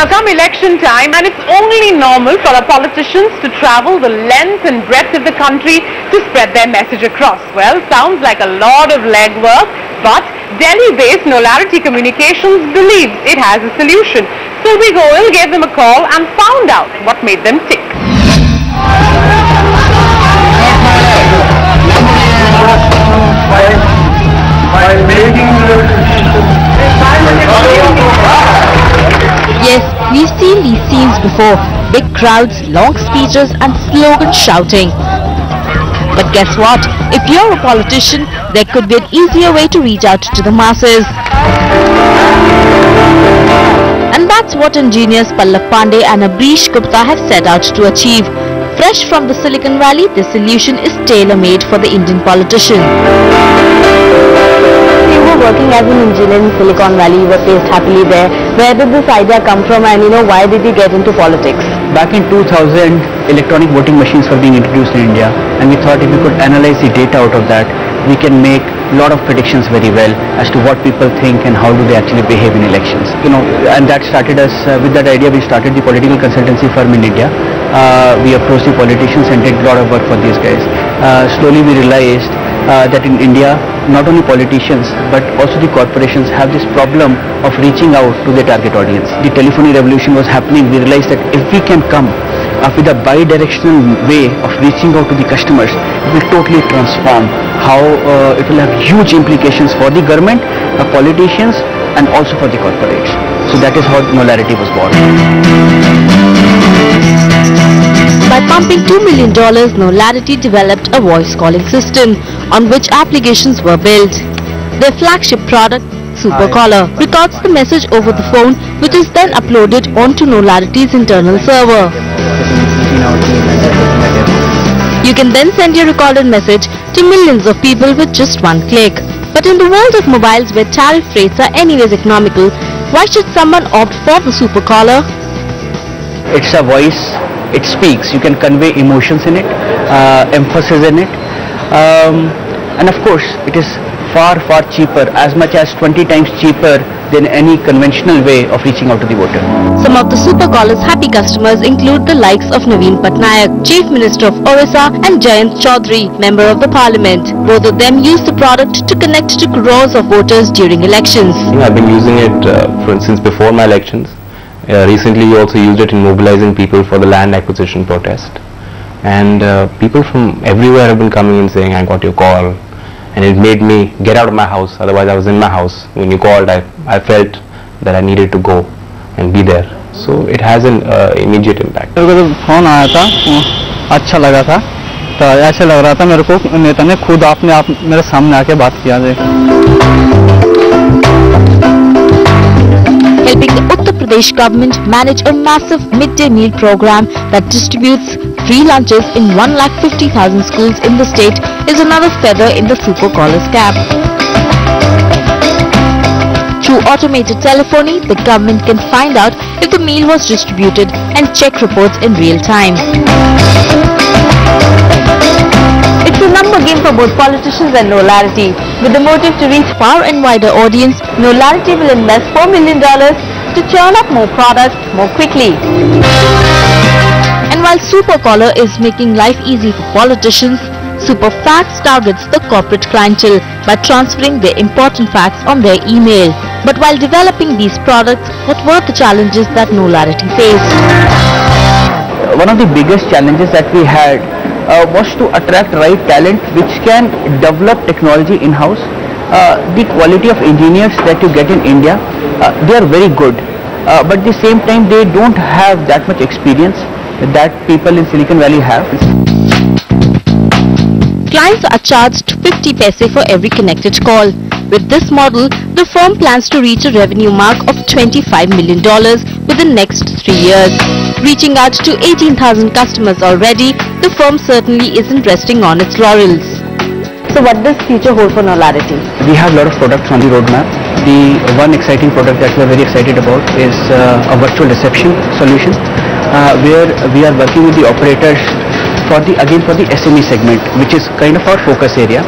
Now come election time, and it's only normal for our politicians to travel the length and breadth of the country to spread their message across. Well, sounds like a lot of legwork, but Delhi-based Knowlarity Communications believes it has a solution. Sylvie Goyal gave them a call and found out what made them tick. Yes, we've seen these scenes before. Big crowds, long speeches and slogan shouting. But guess what? If you're a politician, there could be an easier way to reach out to the masses. And that's what engineers Pallav Pandey and Ambrish Gupta have set out to achieve. Fresh from the Silicon Valley, this solution is tailor-made for the Indian politician. You were working as an engineer in Silicon Valley, you were placed happily there. Where did this idea come from, and why did you get into politics? Back in 2000, electronic voting machines were being introduced in India, and we thought if we could analyze the data out of that, we can make a lot of predictions very well as to what people think and how do they actually behave in elections. And that started us, with that idea we started the political consultancy firm in India. We approached the politicians and did a lot of work for these guys. Slowly we realized that in India, not only politicians but also the corporations have this problem of reaching out to their target audience. The telephony revolution was happening. We realized that if we can come up with a bi-directional way of reaching out to the customers, it will totally transform how it will have huge implications for the government, politicians and also for the corporates. So that is how Knowlarity was born. By pumping $2 million, Knowlarity developed a voice calling system on which applications were built. Their flagship product, Supercaller, records the message over the phone, which is then uploaded onto Knowlarity's internal server. You can then send your recorded message to millions of people with just one click. But in the world of mobiles where tariff rates are anyways economical, why should someone opt for the Supercaller? It's a voice, it speaks, you can convey emotions in it, emphasis in it, and of course it is far cheaper, as much as 20 times cheaper than any conventional way of reaching out to the voter. Some of the Supercaller's happy customers include the likes of Naveen Patnaik, Chief Minister of Orissa, and Jayant Chaudhary, Member of the Parliament. Both of them use the product to connect to crores of voters during elections. I've been using it for instance before my elections. Recently we also used it in mobilizing people for the land acquisition protest. And people from everywhere have been coming and saying, I got your call. And it made me get out of my house. Otherwise I was in my house. When you called, I felt that I needed to go and be there. So it has an immediate impact. Phone आया था, अच्छा लगा था, तो ऐसे लग रहा था मेरे को नेता ने खुद अपने आप मेरे सामने आके बात किया है. Helping the Uttar Pradesh government manage a massive midday meal program that distributes free lunches in 150,000 schools in the state is another feather in the Supercaller's cap. Through automated telephony, the government can find out if the meal was distributed and check reports in real time. It's a number game for both politicians and Knowlarity. With the motive to reach far and wider audience, Knowlarity will invest $4 million to churn up more products more quickly. And while Supercaller is making life easy for politicians, Superfacts targets the corporate clientele by transferring their important facts on their email. But while developing these products, what were the challenges that Knowlarity faced? One of the biggest challenges that we had was to attract right talent which can develop technology in-house. The quality of engineers that you get in India, they are very good, but at the same time they don't have that much experience that people in Silicon Valley have. Clients are charged 50 paise for every connected call. With this model, the firm plans to reach a revenue mark of $25 million within the next 3 years. Reaching out to 18,000 customers already, the firm certainly isn't resting on its laurels. So what does future hold for Knowlarity? We have a lot of products on the roadmap. The one exciting product that we are very excited about is a virtual reception solution, where we are working with the operators for the SME segment, which is kind of our focus area.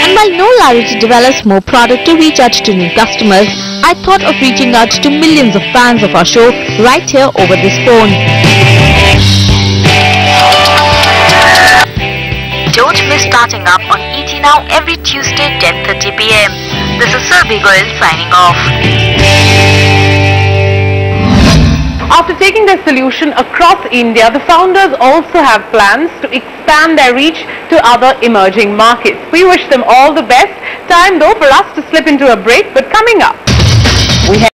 And While Knowlarity develops more product to reach out to new customers, I thought of reaching out to millions of fans of our show right here over this phone. Don't miss starting up on ET Now every Tuesday 10:30 p.m. This is Surabhi Goyal signing off. After taking their solution across India, the founders also have plans to expand their reach to other emerging markets. We wish them all the best. Time though for us to slip into a break, but coming up, we have